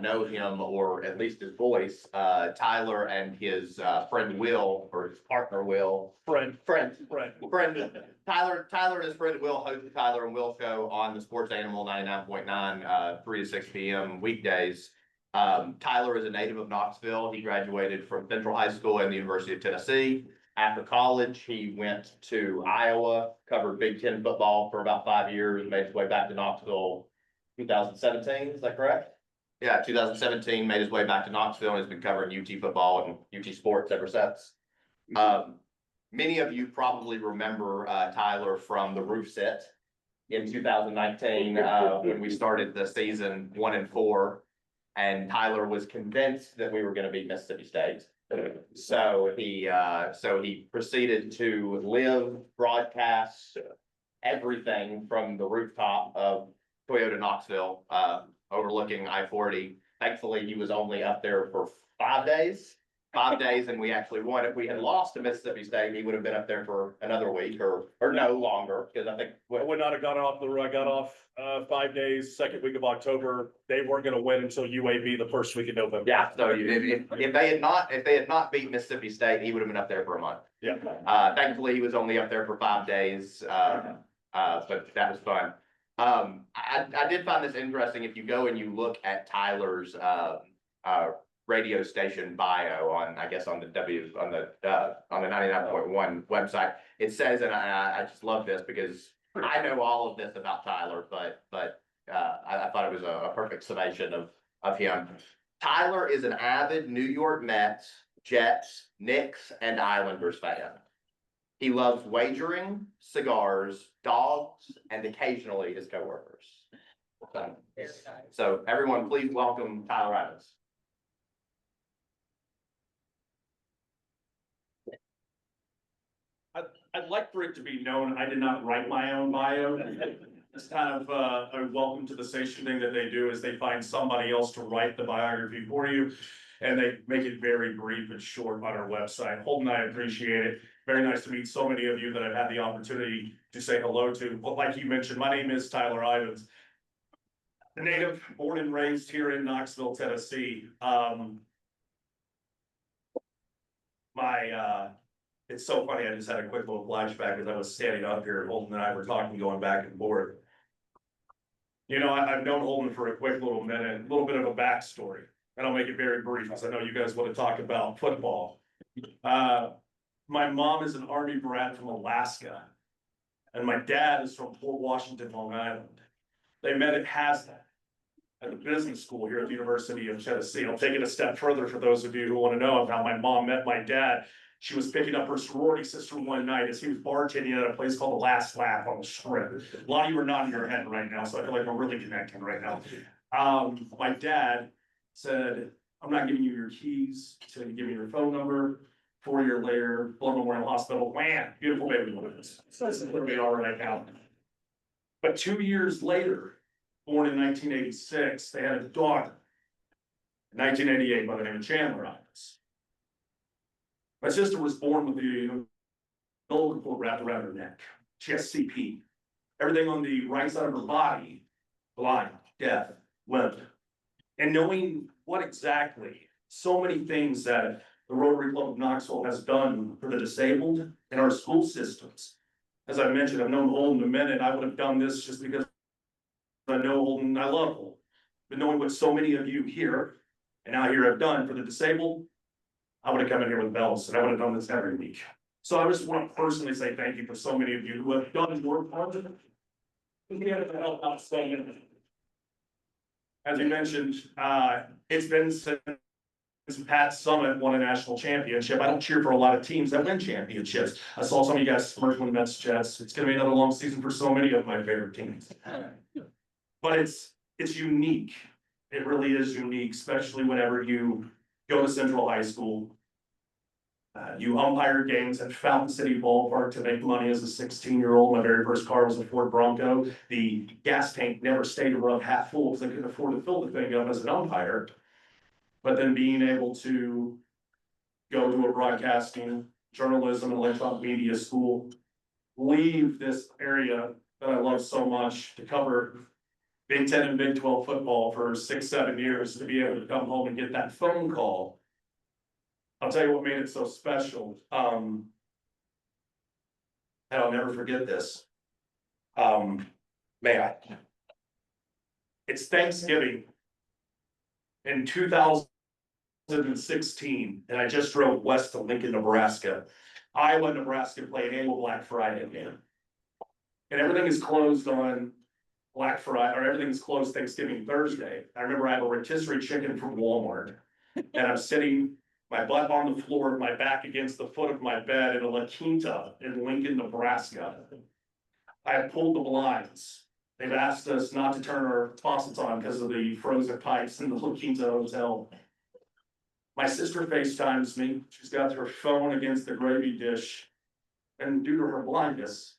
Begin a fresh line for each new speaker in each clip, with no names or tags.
not know him, or at least his voice, Tyler and his friend Will, or his partner Will. Friend. Tyler and his friend Will host the Tyler and Will show on the Sports Animal 99.9, 3 to 6 p.m. weekdays. Tyler is a native of Knoxville. He graduated from Central High School and the University of Tennessee. After college, he went to Iowa, covered Big Ten football for about 5 years, made his way back to Knoxville 2017, is that correct? Yeah, 2017, made his way back to Knoxville and has been covering UT football and UT sports ever since. Many of you probably remember Tyler from the roof set in 2019 when we started the season 1-4, and Tyler was convinced that we were going to beat Mississippi State. So he proceeded to live, broadcast everything from the rooftop of Toyota Knoxville, overlooking I-40. Thankfully, he was only up there for 5 days. 5 days, and we actually won. If we had lost to Mississippi State, he would have been up there for another week or no longer, because I think
I would not have got off the I got off 5 days, second week of October. They weren't going to win until UAB the first week of November.
Yeah, so if they had not beat Mississippi State, he would have been up there for a month.
Yeah.
Thankfully, he was only up there for 5 days, but that was fun. I did find this interesting. If you go and you look at Tyler's radio station bio on, I guess, on the 99.1 website, it says, and I just love this because I know all of this about Tyler, but I thought it was a perfect summation of him. Tyler is an avid New York Mets, Jets, Knicks, and Islanders fan. He loves wagering, cigars, dogs, and occasionally his coworkers. So everyone, please welcome Tyler Ivens.
I'd like for it to be known I did not write my own bio. It's kind of a welcome to the station thing that they do, is they find somebody else to write the biography for you, and they make it very brief and short on our website. Holden and I appreciate it. Very nice to meet so many of you that I've had the opportunity to say hello to. But like you mentioned, my name is Tyler Ivens. A native, born and raised here in Knoxville, Tennessee. It's so funny, I just had a quick little flashback as I was standing up here, Holden and I were talking, going back and forth. You know, I've known Holden for a quick little minute, a little bit of a backstory, and I'll make it very brief because I know you guys want to talk about football. My mom is an Army brat from Alaska, and my dad is from Port Washington, Long Island. They met at HASDA at the business school here at the University of Tennessee. I'll take it a step further for those of you who want to know how my mom met my dad. She was picking up her sorority sister one night as he was bartending at a place called The Last Laugh on the Strip. A lot of you are nodding your head right now, so I feel like we're really connecting right now. My dad said, I'm not giving you your keys. He said, give me your phone number. 4 years later, Blood Memorial Hospital, wham, beautiful baby boys. So this is where we are right now. But 2 years later, born in 1986, they had a daughter. In 1988, by the name of Chandler Ivens. My sister was born with the umbilical cord wrapped around her neck. She has CP. Everything on the right side of her body, blind, deaf, limp. And knowing what exactly, so many things that the Rotary Club of Knoxville has done for the disabled in our school systems. As I mentioned, I've known Holden a minute. I would have done this just because I know Holden, I love Holden. But knowing what so many of you here and out here have done for the disabled, I would have come in here with bells, and I would have done this every week. So I just want to personally say thank you for so many of you who have done your part of it. We have to help out so many. As you mentioned, it's been since Pat Summit won a national championship. I don't cheer for a lot of teams that win championships. I saw some of you guys smirk when Mets Jets. It's going to be another long season for so many of my favorite teams. But it's unique. It really is unique, especially whenever you go to Central High School. You umpire games at Fountain City Ballpark to make money as a 16-year-old. My very first car was a Ford Bronco. The gas tank never stayed above half full because I couldn't afford to fill the thing up as an umpire. But then being able to go to a broadcasting, journalism, and electronic media school, leave this area that I love so much to cover Big Ten and Big 12 football for 6, 7 years to be able to come home and get that phone call. I'll tell you what made it so special. And I'll never forget this. May I? It's Thanksgiving in 2016, and I just drove west to Lincoln, Nebraska. Iowa, Nebraska play an annual Black Friday game. And everything is closed on Black Friday, or everything is closed Thanksgiving Thursday. I remember I have a rotisserie chicken from Walmart, and I'm sitting my butt on the floor, my back against the foot of my bed in a La Quinta in Lincoln, Nebraska. I have pulled the blinds. They've asked us not to turn our faucets on because of the frozen pipes in the La Quinta Hotel. My sister FaceTimes me. She's got her phone against the gravy dish. And due to her blindness,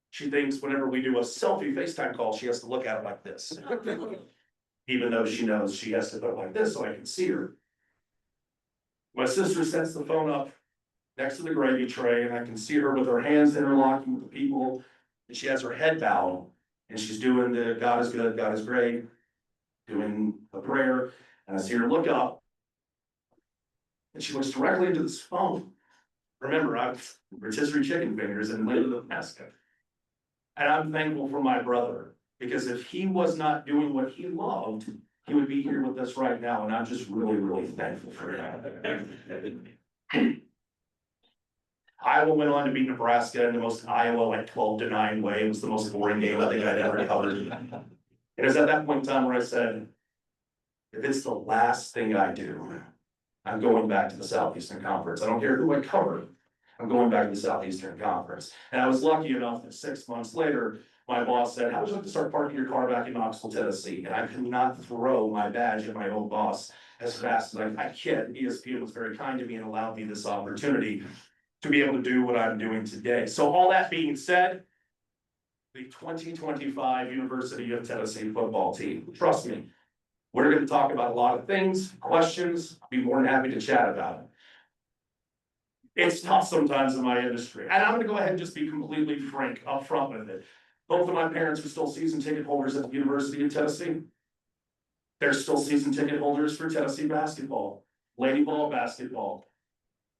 she thinks whenever we do a selfie FaceTime call, she has to look at it like this. Even though she knows she has to look like this so I can see her. My sister sets the phone up next to the gravy tray, and I can see her with her hands interlocking with the people, and she has her head bowed, and she's doing the God is good, God is great, doing a prayer, and I see her look up, and she looks directly into this phone. Remember, I've rotisserie chicken fingers in Lincoln, Nebraska. And I'm thankful for my brother, because if he was not doing what he loved, he would be here with us right now, and I'm just really, really thankful for that. Iowa went on to beat Nebraska in the most Iowa like 12-9 way. It was the most boring game I think I'd ever covered. And it was at that point in time where I said, if it's the last thing I do, I'm going back to the Southeastern Conference. I don't care who I cover. I'm going back to the Southeastern Conference. And I was lucky enough that 6 months later, my boss said, how would you like to start parking your car back in Knoxville, Tennessee? And I could not throw my badge at my old boss as fast as I could. ESPN was very kind to me and allowed me this opportunity to be able to do what I'm doing today. So all that being said, the 2025 University of Tennessee football team, trust me, we're going to talk about a lot of things, questions, I'll be more than happy to chat about it. It's tough sometimes in my industry. And I'm going to go ahead and just be completely frank up front with it. Both of my parents are still season ticket holders at the University of Tennessee. They're still season ticket holders for Tennessee basketball, lady ball basketball.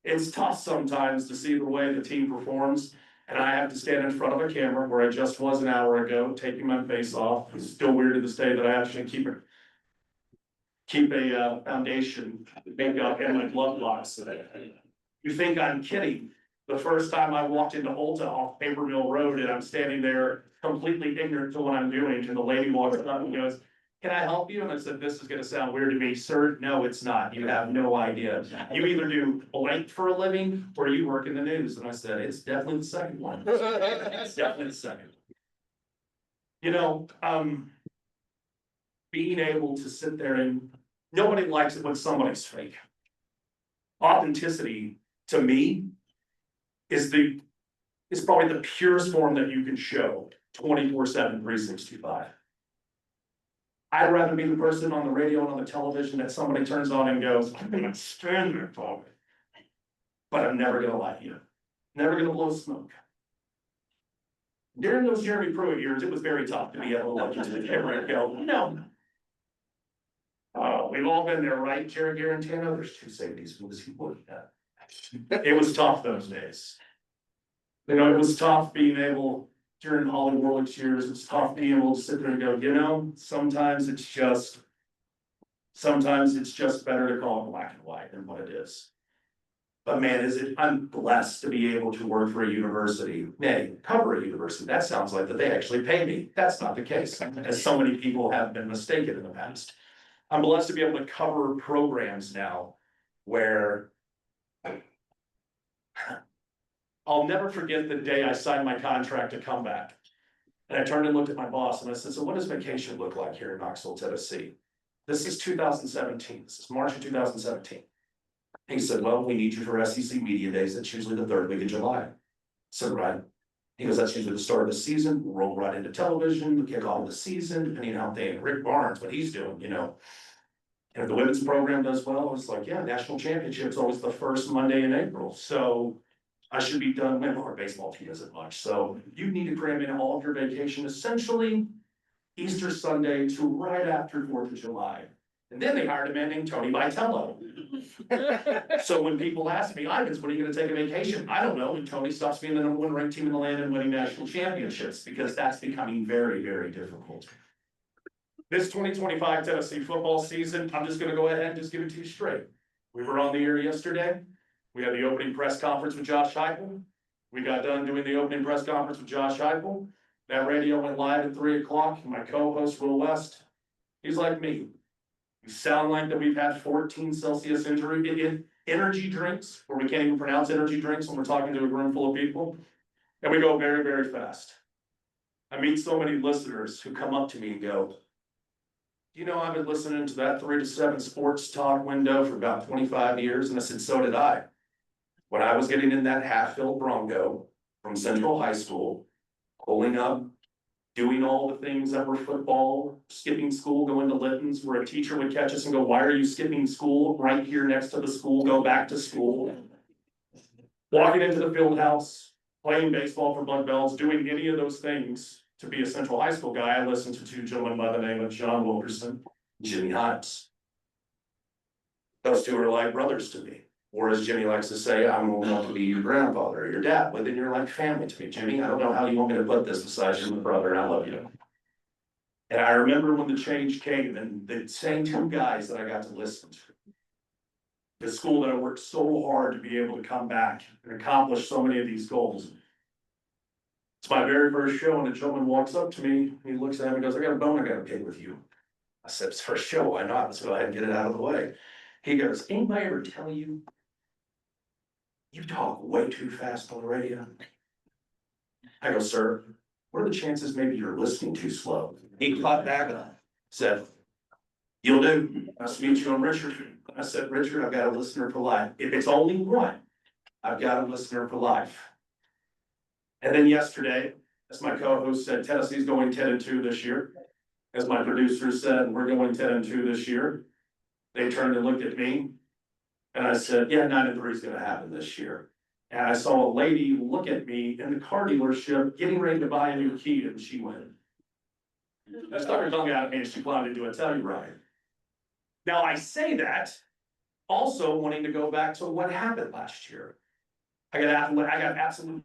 It's tough sometimes to see the way the team performs, and I have to stand in front of a camera where I just was an hour ago, taking my face off. It's still weird to this day that I actually keep a foundation makeup in my glove box. You think I'm kidding? The first time I walked into Ulta off Paper Mill Road, and I'm standing there completely ignorant to what I'm doing, and the lady walks up and goes, can I help you? And I said, this is gonna sound weird to me, sir. No, it's not. You have no idea. You either do blank for a living or you work in the news. And I said, it's definitely the second one. It's definitely the second. You know, being able to sit there and nobody likes it when somebody's fake. Authenticity to me is probably the purest form that you can show 24/7, 365. I'd rather be the person on the radio and on the television that somebody turns on and goes, I'm gonna stand there for it. But I'm never gonna lie to you. Never gonna blow smoke. During those Jeremy Pruitt years, it was very tough to be able to look into the camera and go, no. We've all been there, right? Jerry Garantano, there's 2 safeties. Who was he looking at? It was tough those days. You know, it was tough being able, during Holly Warlick's years, it's tough being able to sit there and go, you know, sometimes it's just better to call it black and white than what it is. But man, I'm blessed to be able to work for a university, cover a university. That sounds like that they actually pay me. That's not the case, as so many people have been mistaken in the past. I'm blessed to be able to cover programs now where I'll never forget the day I signed my contract to come back. And I turned and looked at my boss and I said, so what does vacation look like here in Knoxville, Tennessee? This is 2017. This is March of 2017. He said, well, we need you for SEC Media Days. That's usually the 3rd week of July. I said, right. He goes, that's usually the start of the season. We'll roll right into television, kick off the season, depending on how they, Rick Barnes, what he's doing, you know. And if the women's program does well, it's like, yeah, national championship's always the first Monday in April. So I should be done when our baseball team isn't much. So you need to cram in all of your vacation. Essentially, Easter Sunday to right after 4th of July. And then they hired a man named Tony Vitello. So when people ask me, Ivens, when are you gonna take a vacation? I don't know, and Tony stops being the #1 ranked team in the land and winning national championships, because that's becoming very, very difficult. This 2025 Tennessee football season, I'm just gonna go ahead and just give it to you straight. We were on the air yesterday. We had the opening press conference with Josh Heupel. We got done doing the opening press conference with Josh Heupel. That radio went live at 3 o'clock. My co-host, Will West, he's like me. We sound like that we've had 14 Celsius energy drinks, where we can't even pronounce energy drinks when we're talking to a room full of people. And we go very, very fast. I meet so many listeners who come up to me and go, you know, I've been listening to that 3 to 7 sports talk window for about 25 years. And I said, so did I. When I was getting in that half-filled Bronco from Central High School, pulling up, doing all the things that were football, skipping school, going to Litton's, where a teacher would catch us and go, why are you skipping school? Right here next to the school, go back to school. Walking into the field house, playing baseball for Bud Bells, doing any of those things. To be a Central High School guy, I listened to 2 gentlemen by the name of John Wilkerson, Jimmy Hines. Those 2 are like brothers to me. Or as Jimmy likes to say, I'm old enough to be your grandfather or your dad, but then you're like family to me, Jimmy. I don't know how you want me to put this besides you're my brother and I love you. And I remember when the change came and the same 2 guys that I got to listen to. The school that I worked so hard to be able to come back and accomplish so many of these goals. It's my very first show, and a gentleman walks up to me, and he looks at me and goes, I got a bone I gotta pick with you. I said, it's first show, why not? Let's go ahead and get it out of the way. He goes, anybody ever tell you you talk way too fast on the radio? I go, sir, what are the chances maybe you're listening too slow? He caught back and said, you'll do. Nice to meet you, I'm Richard. I said, Richard, I've got a listener for life. If it's only one, I've got a listener for life. And then yesterday, as my co-host said, Tennessee's going 10-2 this year. As my producer said, we're going 10-2 this year. They turned and looked at me. And I said, yeah, 9-3 is gonna happen this year. And I saw a lady look at me in the car dealership, getting ready to buy a new key, and she went. I stuck her tongue out at me and she plowed into a Telluride. Now I say that also wanting to go back to what happened last year. I got absolutely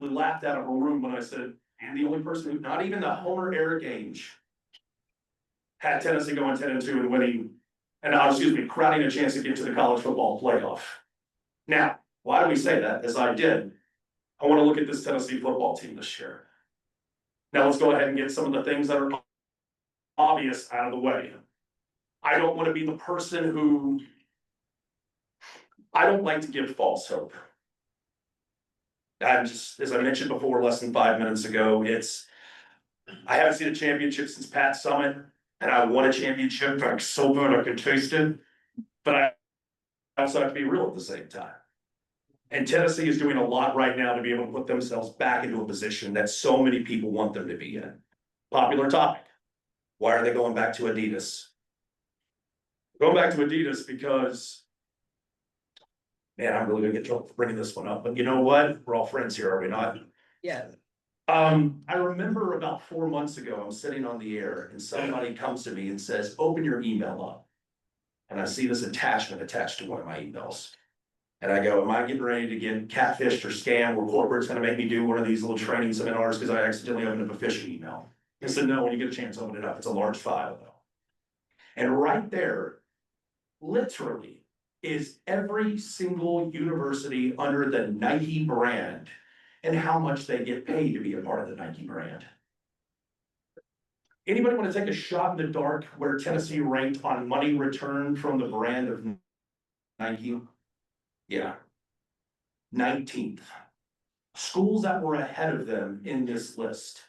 laughed out of a room when I said, and the only person who, not even the Homer Eric Ainge, had Tennessee going 10-2 and winning, and crowding a chance to get to the college football playoff. Now, why do we say that? As I did, I want to look at this Tennessee football team this year. Now let's go ahead and get some of the things that are obvious out of the way. I don't want to be the person who, I don't like to give false hope. And just, as I mentioned before, less than 5 minutes ago, I haven't seen a championship since Pat Summit, and I won a championship. I'm so good I could taste it, but I also have to be real at the same time. And Tennessee is doing a lot right now to be able to put themselves back into a position that so many people want them to be in. Popular topic. Why are they going back to Adidas? Going back to Adidas because, man, I'm really gonna get trouble for bringing this one up, but you know what? We're all friends here, are we not?
Yeah.
I remember about 4 months ago, I'm sitting on the air and somebody comes to me and says, open your email up. And I see this attachment attached to one of my emails. And I go, am I getting ready to get catfished or scammed where corporate's gonna make me do one of these little training seminars because I accidentally opened up a phishing email? I said, no, when you get a chance, open it up. It's a large file though. And right there, literally, is every single university under the Nike brand and how much they get paid to be a part of the Nike brand. Anybody want to take a shot in the dark where Tennessee ranked on money returned from the brand of Nike? Yeah. 19th. Schools that were ahead of them in this list.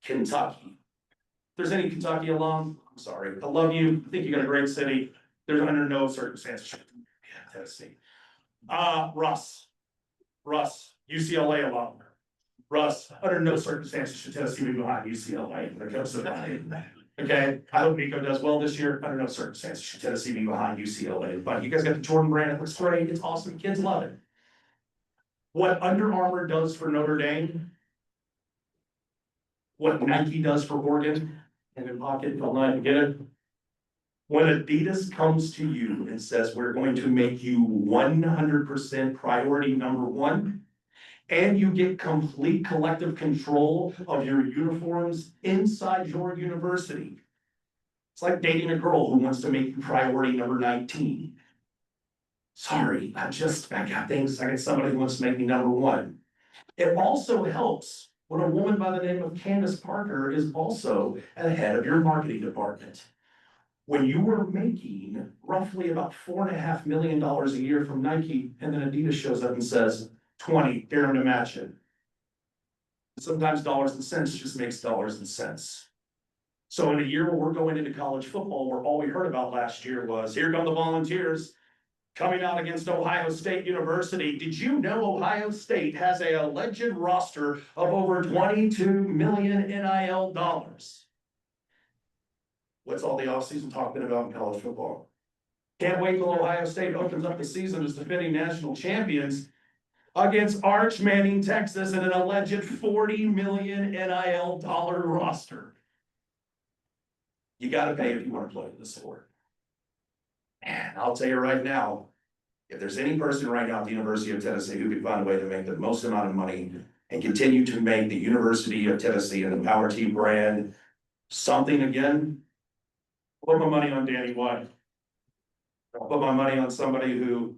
Kentucky. If there's any Kentucky alum, I'm sorry. I love you. I think you got a great city. There's under no circumstances. Yeah, Tennessee. Russ, UCLA alum. Russ, under no circumstances should Tennessee be behind UCLA when it comes to that. Okay, I hope Nico does well this year. Under no circumstances should Tennessee be behind UCLA. But you guys got the Jordan brand. It looks great. It's awesome. Kids love it. What Under Armour does for Notre Dame, what Nike does for Oregon, and in pocket, all night, get it? When Adidas comes to you and says, we're going to make you 100% priority number one, and you get complete collective control of your uniforms inside your university. It's like dating a girl who wants to make you priority number 19. Sorry, I got somebody who wants to make me number one. It also helps when a woman by the name of Candace Parker is also at the head of your marketing department. When you were making roughly about $4.5 million a year from Nike, and then Adidas shows up and says, 20, dare them to match it. Sometimes dollars and cents just makes dollars and cents. So in a year where we're going into college football, where all we heard about last year was, here come the Volunteers coming out against Ohio State University. Did you know Ohio State has a alleged roster of over 22 million NIL dollars? What's all the offseason talking about in college football? Can't wait till Ohio State opens up the season as defending national champions against Arch Manning, Texas, and an alleged 40 million NIL dollar roster. You gotta pay if you want to play the sport. And I'll tell you right now, if there's any person right now at the University of Tennessee who could find a way to make the most amount of money and continue to make the University of Tennessee and the Power Team brand something again, I'll put my money on Danny White. I'll put my money on somebody who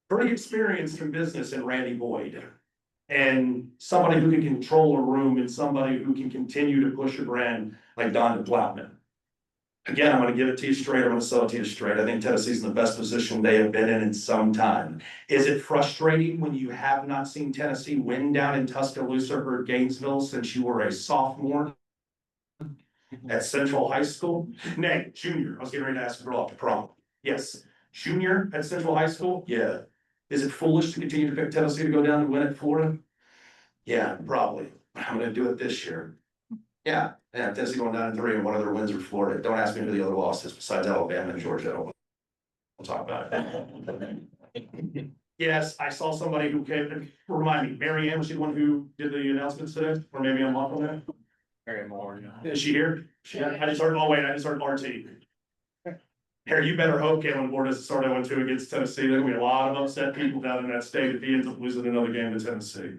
pretty experienced in business in Randy Boyd. And somebody who can control a room and somebody who can continue to push a brand like Don Blackman. Again, I'm gonna give it to you straight, I'm gonna sell it to you straight. I think Tennessee's in the best position they have been in some time. Is it frustrating when you have not seen Tennessee win down in Tuscaloosa or Gainesville since you were a sophomore at Central High School? Nay, junior, I was getting ready to ask a girl off to prom. Yes, junior at Central High School, yeah. Is it foolish to continue to pick Tennessee to go down and win at Florida? Yeah, probably. I'm gonna do it this year. Yeah, Tennessee going down in 3 and one of their wins are Florida. Don't ask me who the other losses besides Alabama and Georgia. We'll talk about it. Yes, I saw somebody who came, remind me, Mary Ann, was she the one who did the announcements today? Or maybe I'm off on that?
Very more, yeah.
Is she here? I just heard, oh wait, I just heard RT. Harry, you better hope Caitlin Ward doesn't start 0-2 against Tennessee. There's gonna be a lot of upset people down in that state if he ends up losing another game to Tennessee.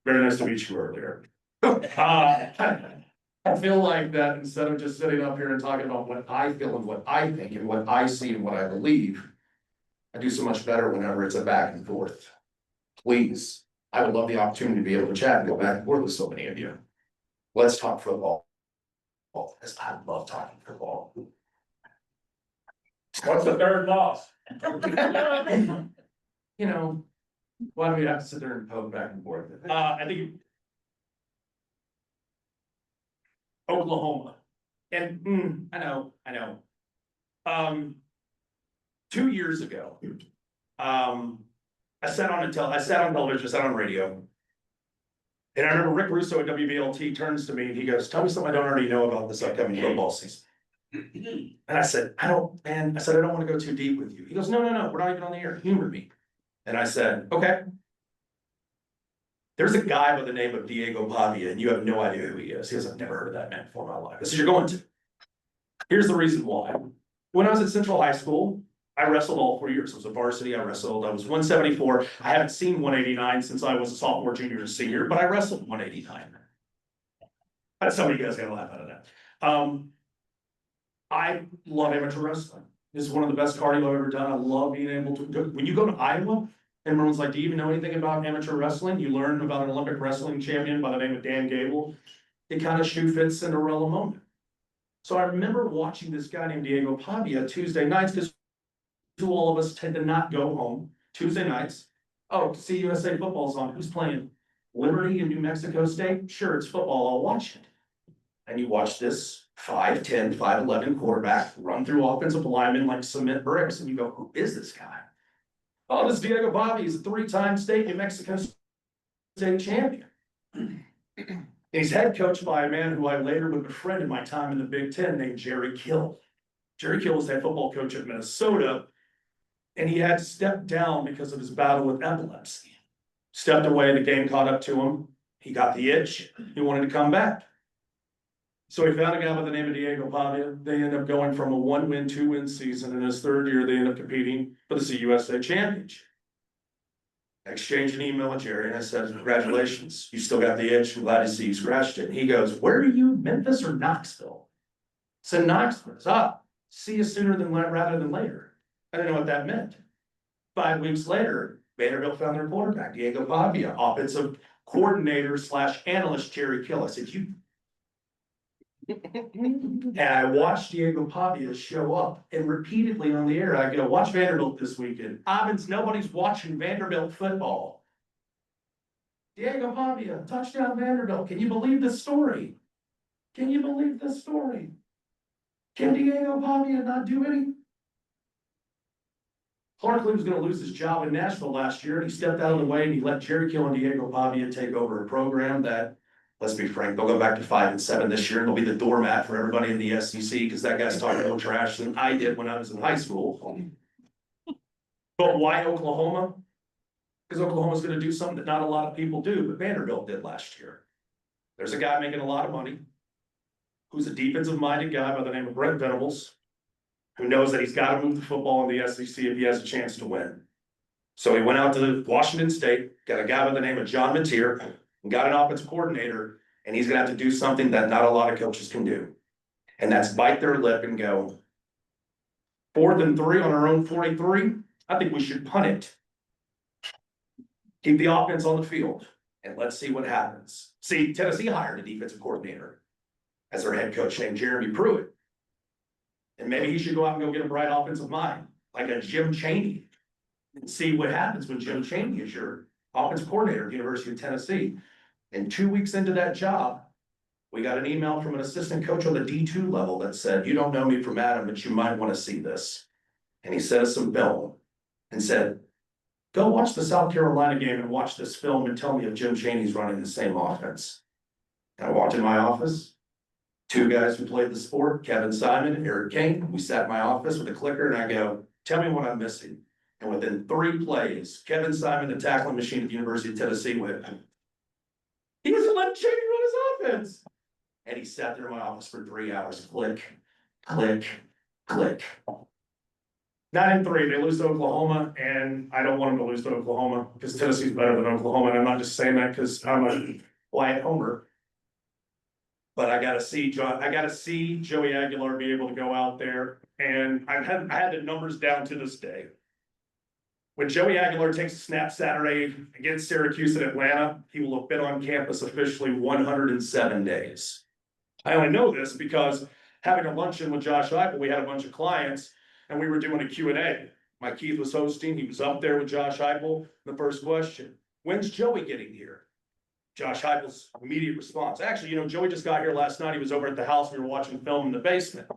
Very nice to meet you earlier. I feel like that instead of just sitting up here and talking about what I feel and what I think and what I see and what I believe, I do so much better whenever it's a back and forth. Please, I would love the opportunity to be able to chat and go back and forth with so many of you. Let's talk football. Because I love talking football.
What's the third loss?
You know, why do we have to sit there and poke back and forth? I think Oklahoma. And I know. 2 years ago, I sat on television, I sat on radio. And I remember Rick Russo at WBLT turns to me and he goes, tell me something I don't already know about this upcoming football season. And I said, I don't want to go too deep with you. He goes, no, we're not even on the air, humor me. And I said, okay. There's a guy by the name of Diego Pavia, and you have no idea who he is. He goes, I've never heard of that man before in my life. I said, you're going to. Here's the reason why. When I was at Central High School, I wrestled all 4 years. I was a varsity, I was 174. I haven't seen 189 since I was a sophomore, junior, and senior, but I wrestled 189. That's some of you guys got a laugh out of that. I love amateur wrestling. This is one of the best cardio I've ever done. I love being able to go. When you go to Iowa, and everyone's like, do you even know anything about amateur wrestling? You learn about an Olympic wrestling champion by the name of Dan Gable. It kind of shoe fits Cinderella moment. So I remember watching this guy named Diego Pavia Tuesday nights, because all of us tend to not go home Tuesday nights. Oh, to see USA football's on. Who's playing? Liberty in New Mexico State? Sure, it's football. I'll watch it. And you watch this 5'10", 5'11" quarterback run through offensive linemen like cement bricks, and you go, who is this guy? Oh, this Diego Pavia. He's a 3-time state New Mexico State champion. And he's head coached by a man who I later would befriend in my time in the Big Ten named Jerry Kill. Jerry Kill was the head football coach at Minnesota, and he had stepped down because of his battle with epilepsy. Stepped away, the game caught up to him. He got the itch, he wanted to come back. So he found a guy by the name of Diego Pavia. They ended up going from a 1-win, 2-win season. In his third year, they ended up competing for the CUSA championship. I exchanged an email with Jerry and I said, congratulations, you still got the itch. I'm glad to see you scratched it. And he goes, where are you, Memphis or Knoxville? I said, Knoxville. See you sooner than rather than later. I didn't know what that meant. 5 weeks later, Vanderbilt found their quarterback, Diego Pavia, offensive coordinator / analyst Jerry Kill. I said, you. And I watched Diego Pavia show up and repeatedly on the air, I go, watch Vanderbilt this weekend. Ivens, nobody's watching Vanderbilt football. Diego Pavia, touchdown Vanderbilt. Can you believe this story? Can you believe this story? Can Diego Pavia not do any? Clarkley was gonna lose his job in Nashville last year, and he stepped out of the way and he let Jerry Kill and Diego Pavia take over a program that, let's be frank, they'll go back to 5-7 this year, and they'll be the doormat for everybody in the SEC, because that guy's talking more trash than I did when I was in high school. But why Oklahoma? Because Oklahoma's gonna do something that not a lot of people do, but Vanderbilt did last year. There's a guy making a lot of money, who's a defensive-minded guy by the name of Brent Venables, who knows that he's got to move the football in the SEC if he has a chance to win. So he went out to Washington State, got a guy by the name of John Mateer, and got an offensive coordinator, and he's gonna have to do something that not a lot of coaches can do. And that's bite their lip and go, 4th and 3 on our own 43, I think we should punt it. Keep the offense on the field, and let's see what happens. See, Tennessee hired a defensive coordinator as their head coach named Jeremy Pruitt. And maybe he should go out and go get a bright offensive mind, like a Jim Chaney, and see what happens when Jim Chaney is your offensive coordinator at the University of Tennessee. And 2 weeks into that job, we got an email from an assistant coach on the D2 level that said, you don't know me from Adam, but you might want to see this. And he sent us some film and said, go watch the South Carolina game and watch this film and tell me if Jim Chaney's running the same offense. And I walked in my office. 2 guys who played the sport, Kevin Simon and Eric Kane. We sat in my office with a clicker and I go, tell me what I'm missing. And within 3 plays, Kevin Simon, the tackling machine at the University of Tennessee, went, he doesn't let Chaney run his offense. And he sat there in my office for 3 hours, click, click, click. 9-3, they lose to Oklahoma, and I don't want them to lose to Oklahoma because Tennessee's better than Oklahoma. And I'm not just saying that because I'm a Wyatt homer. But I gotta see Joey Aguilar be able to go out there, and I had the numbers down to this day. When Joey Aguilar takes a snap Saturday against Syracuse in Atlanta, he will have been on campus officially 107 days. I only know this because having a luncheon with Josh Heupel, we had a bunch of clients, and we were doing a Q&A. Mike Keith was hosting, he was up there with Josh Heupel. The first question, when's Joey getting here? Josh Heupel's immediate response. Actually, Joey just got here last night. He was over at the house. We were watching film in the basement.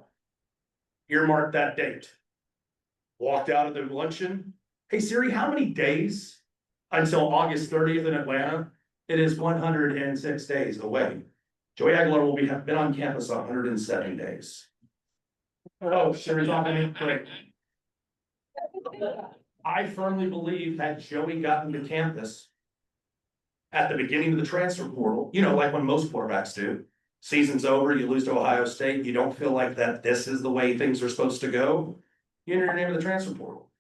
Earmarked that date. Walked out of the luncheon. Hey Siri, how many days until August 30th in Atlanta? It is 106 days away. Joey Aguilar will have been on campus 107 days. Oh, Siri's on me. Great. I firmly believe that Joey got into campus at the beginning of the transfer portal, like when most quarterbacks do. Season's over, you lose to Ohio State, you don't feel like that this is the way things are supposed to go. You enter your name in the transfer portal.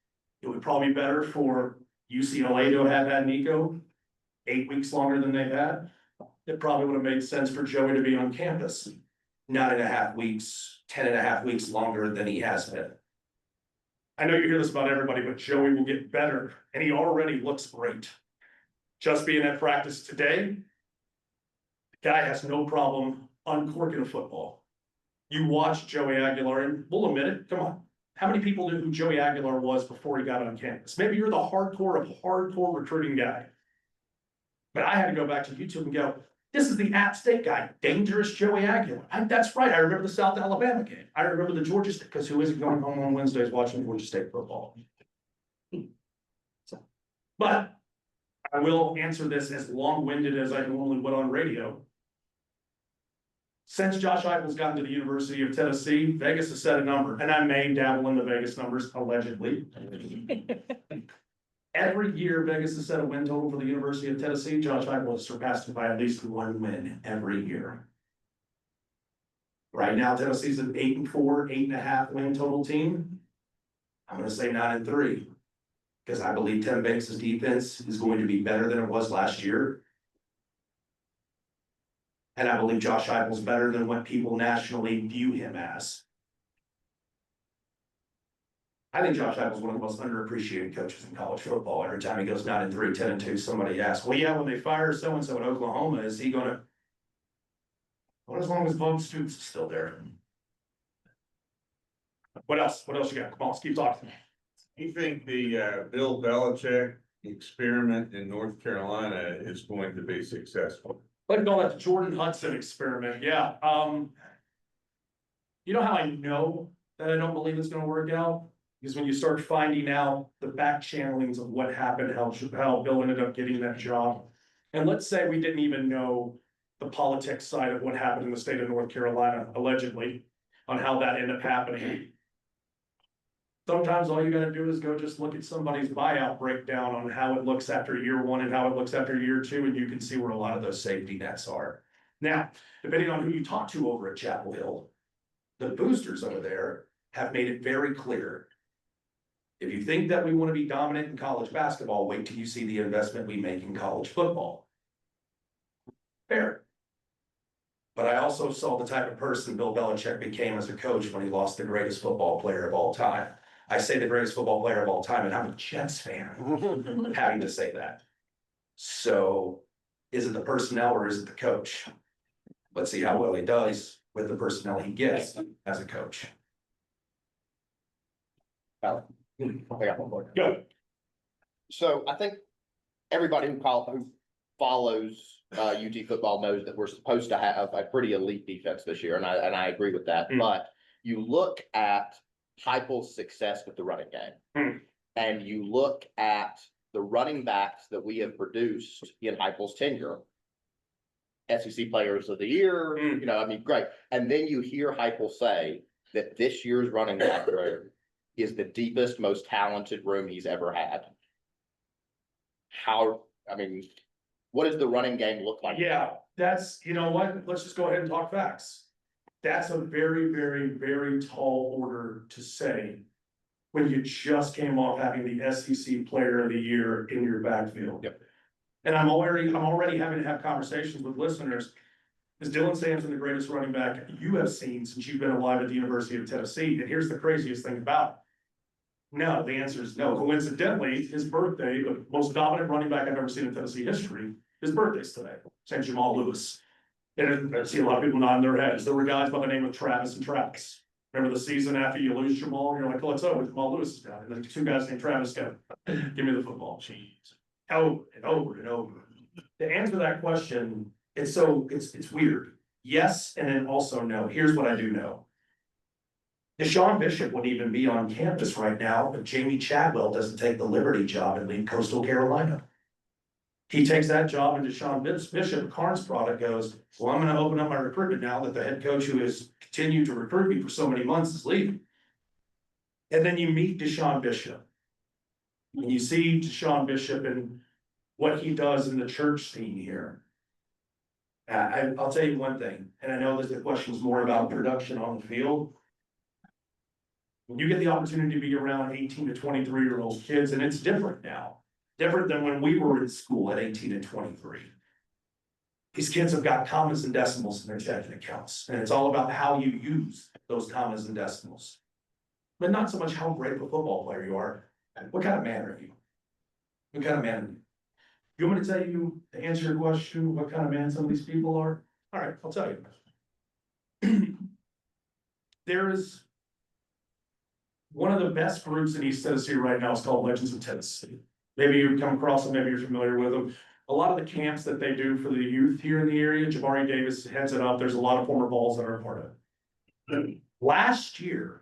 It would probably be better for UCLA to have had Nico 8 weeks longer than they've had. It probably would have made sense for Joey to be on campus 9.5 weeks, 10.5 weeks longer than he has been. I know you hear this about everybody, but Joey will get better, and he already looks great. Just being at practice today, the guy has no problem uncorking a football. You watch Joey Aguilar, and we'll admit it, come on. How many people knew who Joey Aguilar was before he got on campus? Maybe you're the hardcore of hardcore recruiting guy. But I had to go back to YouTube and go, this is the App State guy, dangerous Joey Aguilar. That's right, I remember the South Alabama game. I remember the Georgia State, because who isn't going home on Wednesdays watching Georgia State football? But I will answer this as long-winded as I normally would on radio. Since Josh Heupel's gotten to the University of Tennessee, Vegas has set a number, and I may dabble in the Vegas numbers allegedly. Every year Vegas has set a win total for the University of Tennessee. Josh Heupel has surpassed it by at least one win every year. Right now, Tennessee's an 8-4, 8.5 win total team. I'm gonna say 9-3. Because I believe Tim Banks' defense is going to be better than it was last year. And I believe Josh Heupel's better than what people nationally view him as. I think Josh Heupel's one of the most underappreciated coaches in college football. Every time he goes 9-3, 10-2, somebody asks, well, yeah, when they fire so-and-so in Oklahoma, is he gonna? Well, as long as Bud Stoops is still there. What else? What else you got? Come on, let's keep talking.
You think the Bill Belichick experiment in North Carolina is going to be successful?
Let's call that the Jordan Hudson experiment, yeah. You know how I know that I don't believe it's gonna work out? Because when you start finding out the back channelings of what happened, how Bill ended up getting that job. And let's say we didn't even know the politics side of what happened in the state of North Carolina, allegedly, on how that ended up happening. Sometimes all you gotta do is go just look at somebody's buyout breakdown on how it looks after year one and how it looks after year two, and you can see where a lot of those safety nets are. Now, depending on who you talk to over at Chapel Hill, the boosters over there have made it very clear. If you think that we want to be dominant in college basketball, wait till you see the investment we make in college football. Fair. But I also saw the type of person Bill Belichick became as a coach when he lost the greatest football player of all time. I say the greatest football player of all time, and I'm a Jets fan, having to say that. So, is it the personnel or is it the coach? Let's see how well he does with the personnel he gets as a coach.
I got one more.
Good.
So I think everybody who follows UT football knows that we're supposed to have a pretty elite defense this year, and I agree with that. But you look at Heupel's success with the running game, and you look at the running backs that we have produced in Heupel's tenure. SEC Players of the Year, you know, I mean, great. And then you hear Heupel say that this year's running back room is the deepest, most talented room he's ever had. I mean, what does the running game look like?
Yeah, that's, you know what, let's just go ahead and talk facts. That's a very, very, very tall order to say when you just came off having the SEC Player of the Year in your backfield.
Yep.
And I'm already having to have conversations with listeners. Is Dylan Sampson the greatest running back you have seen since you've been alive at the University of Tennessee? And here's the craziest thing about it. No, the answer is no. Coincidentally, his birthday, the most dominant running back I've ever seen in Tennessee history, his birthday's today, St. Jamal Lewis. And I see a lot of people nodding their heads. There were guys by the name of Travis and Travis. Remember the season after you lose Jamal, you're like, oh, it's over, Jamal Lewis is down. And then two guys named Travis go, give me the football. Jeez. Over and over and over. To answer that question, it's weird. Yes, and then also no. Here's what I do know. Deshaun Bishop wouldn't even be on campus right now if Jamie Chadwell doesn't take the Liberty job and leave Coastal Carolina. He takes that job and Deshaun Bishop, Karn's product, goes, well, I'm gonna open up my recruitment now that the head coach who has continued to recruit me for so many months is leaving. And then you meet Deshaun Bishop. And you see Deshaun Bishop and what he does in the church scene here. I'll tell you one thing, and I know that the question is more about production on the field. When you get the opportunity to be around 18 to 23-year-old kids, and it's different now, different than when we were in school at 18 and 23. These kids have got commas and decimals in their checking accounts, and it's all about how you use those commas and decimals. But not so much how great of a football player you are. What kind of man are you? What kind of man are you? You want me to tell you, to answer your question, what kind of man some of these people are? All right, I'll tell you. There is one of the best groups in East Tennessee right now is called Legends of Tennessee. Maybe you've come across them, maybe you're familiar with them. A lot of the camps that they do for the youth here in the area, Jabari Davis heads it up. There's a lot of former Vols that are a part of it. Last year,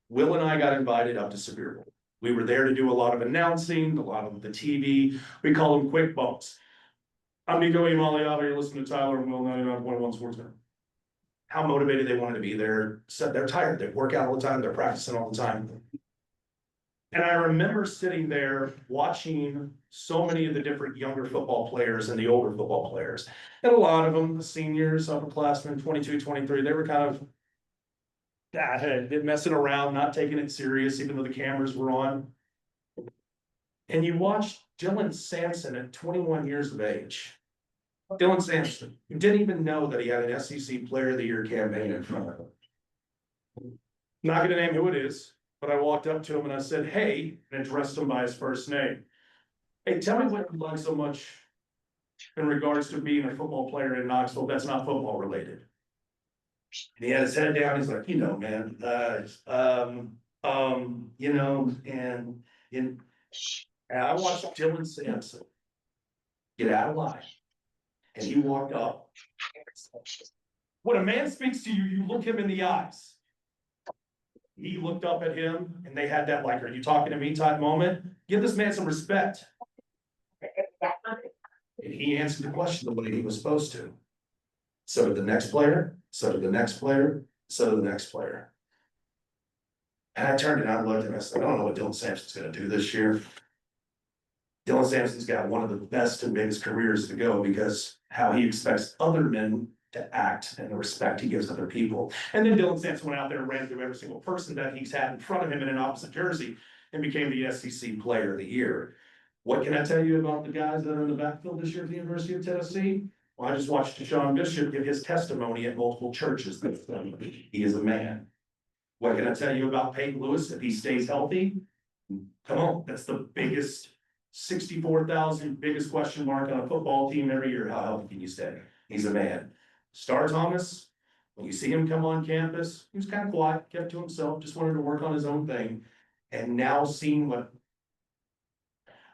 Will and I got invited up to Sevierville. We were there to do a lot of announcing, a lot of the TV. We call them quick bumps. I'm Nico Imaliava, you're listening to Tyler and Will 99.1 Sports Center. How motivated they wanted to be there. So they're tired. They work out all the time. They're practicing all the time. And I remember sitting there watching so many of the different younger football players and the older football players. And a lot of them, the seniors, upperclassmen, 22, 23, they were kind of messing around, not taking it serious, even though the cameras were on. And you watch Dylan Sampson at 21 years of age. Dylan Sampson, who didn't even know that he had an SEC Player of the Year campaign in front of him. Not gonna name who it is, but I walked up to him and I said, hey, and addressed him by his first name. Hey, tell me what you like so much in regards to being a football player in Knoxville that's not football related. And he had his head down, he's like, you know, man, you know, and I watched Dylan Sampson get out of line. And he walked up. When a man speaks to you, you look him in the eyes. He looked up at him and they had that like, are you talking to me type moment? Give this man some respect. And he answered the question the way he was supposed to. So did the next player, so did the next player, so did the next player. And I turned and I looked and I said, I don't know what Dylan Sampson's gonna do this year. Dylan Sampson's got one of the best and biggest careers to go because how he expects other men to act and the respect he gives other people. And then Dylan Sampson went out there and ran through every single person that he's had in front of him in an opposite jersey and became the SEC Player of the Year. What can I tell you about the guys that are in the backfield this year at the University of Tennessee? Well, I just watched Deshaun Bishop give his testimony at multiple churches. He is a man. What can I tell you about Peyton Lewis? If he stays healthy, come on, that's the biggest 64,000 biggest question mark on a football team every year. How healthy can you stay? He's a man. Star Thomas, when you see him come on campus, he was kind of quiet, kept to himself, just wanted to work on his own thing. And now seeing what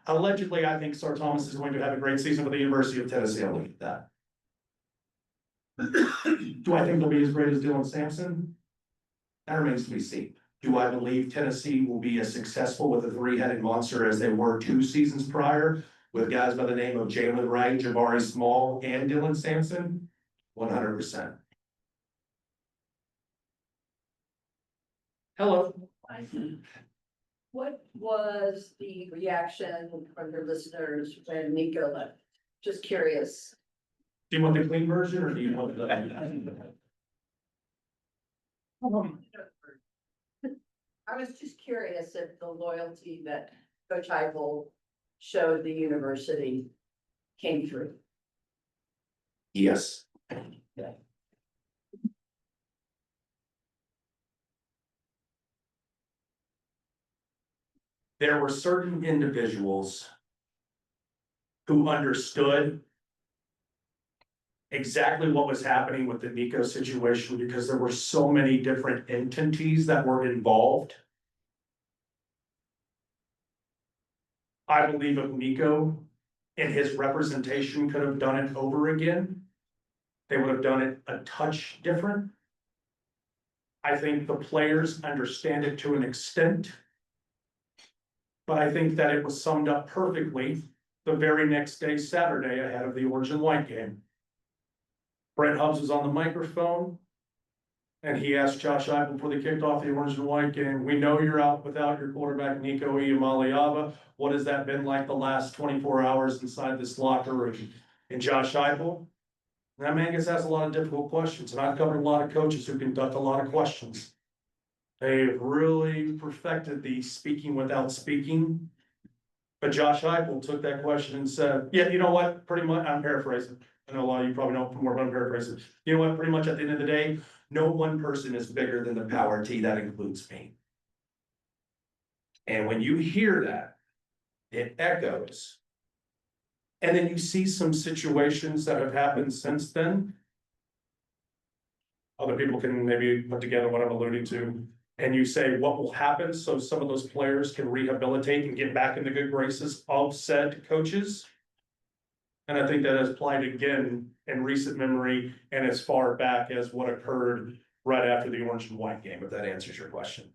allegedly, I think Star Thomas is going to have a great season with the University of Tennessee. I'll look at that. Do I think they'll be as great as Dylan Sampson? That remains to be seen. Do I believe Tennessee will be as successful with a three-headed monster as they were 2 seasons prior with guys by the name of Jalen Wright, Jabari Small, and Dylan Sampson? 100%. Hello.
What was the reaction from your listeners when Nico left? Just curious.
Do you want the clean version or do you want the?
I was just curious if the loyalty that Coach Heupel showed the university came through.
Yes. There were certain individuals who understood exactly what was happening with the Nico situation because there were so many different entities that were involved. I believe if Nico and his representation could have done it over again, they would have done it a touch different. I think the players understand it to an extent. But I think that it was summed up perfectly the very next day, Saturday, ahead of the orange and white game. Brent Hubbs was on the microphone. And he asked Josh Ivens before they kicked off the orange and white game, we know you're out without your quarterback, Nico Iamaleava. What has that been like the last 24 hours inside this locker room? And Josh Ivens, that man gets asked a lot of difficult questions, and I've covered a lot of coaches who conduct a lot of questions. They've really perfected the speaking without speaking. But Josh Heupel took that question and said, yeah, you know what, pretty much, I'm paraphrasing. I know a lot of you probably know more, but I'm paraphrasing. You know what, pretty much at the end of the day, no one person is bigger than the power T, that includes me. And when you hear that, it echoes. And then you see some situations that have happened since then. Other people can maybe put together what I'm alluding to. And you say, what will happen so some of those players can rehabilitate and get back in the good graces of said coaches? And I think that has applied again in recent memory and as far back as what occurred right after the orange and white game, if that answers your question.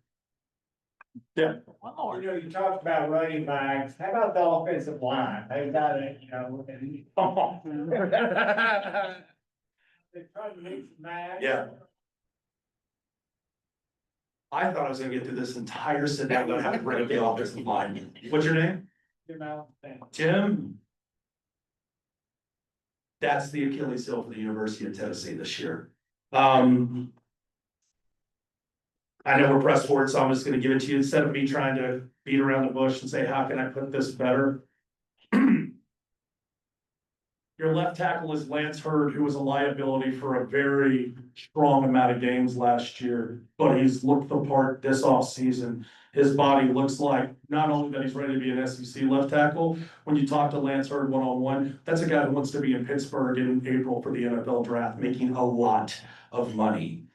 Yeah.
You know, you talked about running backs. How about the offensive line? They got it, you know. And they try to mix and match.
Yeah. I thought I was gonna get through this entire sit down, but I have to bring up the offensive line. What's your name?
You know, and
Tim? That's the Achilles heel for the University of Tennessee this year. I know we're pressed for it, so I'm just gonna give it to you, instead of me trying to beat around the bush and say, how can I put this better? Your left tackle is Lance Hurd, who was a liability for a very strong amount of games last year, but he's looked the part this offseason. His body looks like not only that he's ready to be an SEC left tackle, when you talk to Lance Hurd one-on-one, that's a guy who wants to be in Pittsburgh in April for the NFL draft, making a lot of money.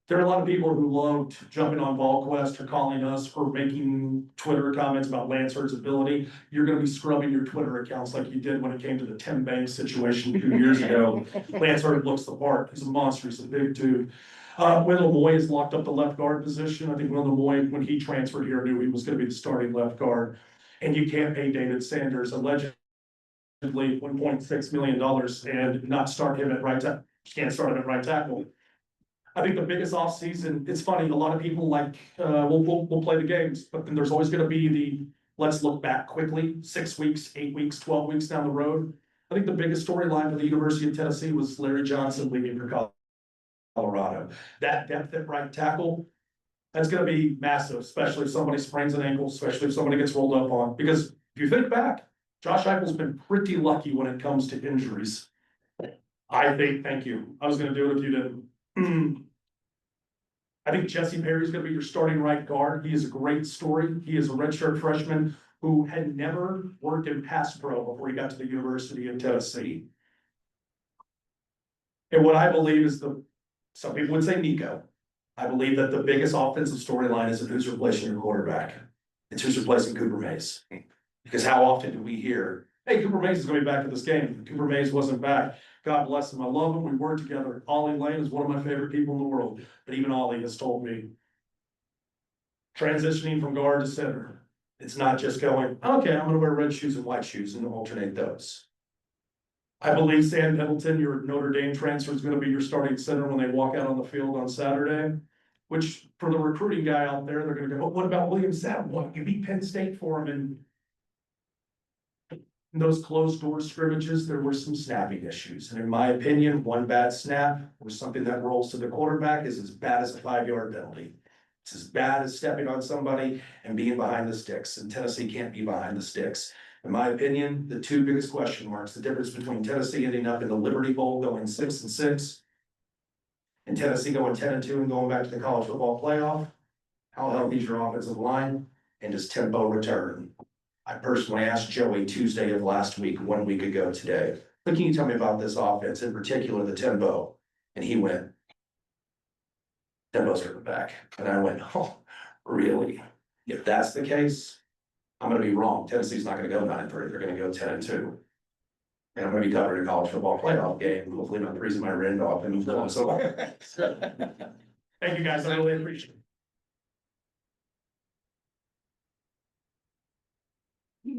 There are a lot of people who loved jumping on VolQuest or calling us or making Twitter comments about Lance Hurd's ability. You're gonna be scrubbing your Twitter accounts like you did when it came to the Tim Banks situation 2 years ago. Lance Hurd looks the part. He's a monster. He's a big dude. Wendell Moy has locked up the left guard position. I think Wendell Moy, when he transferred here, knew he was gonna be the starting left guard. And you can't pay David Sanders allegedly $1.6 million and not start him at right tackle. You can't start him at right tackle. I think the biggest offseason, it's funny, a lot of people like, we'll play the games, but then there's always gonna be the, let's look back quickly, 6 weeks, 8 weeks, 12 weeks down the road. I think the biggest storyline for the University of Tennessee was Larry Johnson leaving for Colorado. That depth at right tackle, that's gonna be massive, especially if somebody sprains an ankle, especially if somebody gets rolled up on, because if you think back, Josh Heupel's been pretty lucky when it comes to injuries. I think, thank you, I was gonna do it if you didn't. I think Jesse Perry's gonna be your starting right guard. He is a great story. He is a redshirt freshman who had never worked in pass pro before he got to the University of Tennessee. And what I believe is some people would say Nico. I believe that the biggest offensive storyline isn't who's replacing your quarterback. It's who's replacing Cooper Mays. Because how often do we hear, hey, Cooper Mays is gonna be back in this game. Cooper Mays wasn't back. God bless him. I love him. We work together. Ollie Lane is one of my favorite people in the world, but even Ollie has told me transitioning from guard to center, it's not just going, okay, I'm gonna wear red shoes and white shoes and alternate those. I believe Sam Pendleton, your Notre Dame transfer, is gonna be your starting center when they walk out on the field on Saturday, which for the recruiting guy out there, they're gonna go, what about William Sapp? Well, you beat Penn State for him, and in those closed door scrimmages, there were some snapping issues. And in my opinion, one bad snap or something that rolls to the quarterback is as bad as a 5-yard penalty. It's as bad as stepping on somebody and being behind the sticks. And Tennessee can't be behind the sticks. In my opinion, the two biggest question marks, the difference between Tennessee ending up in the Liberty Bowl going 6-6 and Tennessee going 10-2 and going back to the college football playoff. How healthy is your offensive line and does tempo return? I personally asked Joey Tuesday of last week, 1 week ago today, but can you tell me about this offense, in particular the tempo? And he went, tempo's hurting back. And I went, oh, really? If that's the case, I'm gonna be wrong. Tennessee's not gonna go 9-3, they're gonna go 10-2. And I'm gonna be covering a college football playoff game, hopefully not freezing my rend off and so. Thank you guys, I really appreciate it.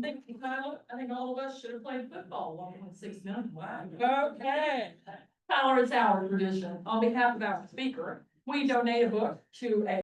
I think all of us should have played football, 1.6 million, wow. Okay. Tyler, it's our tradition, on behalf of our speaker, we donate a book to a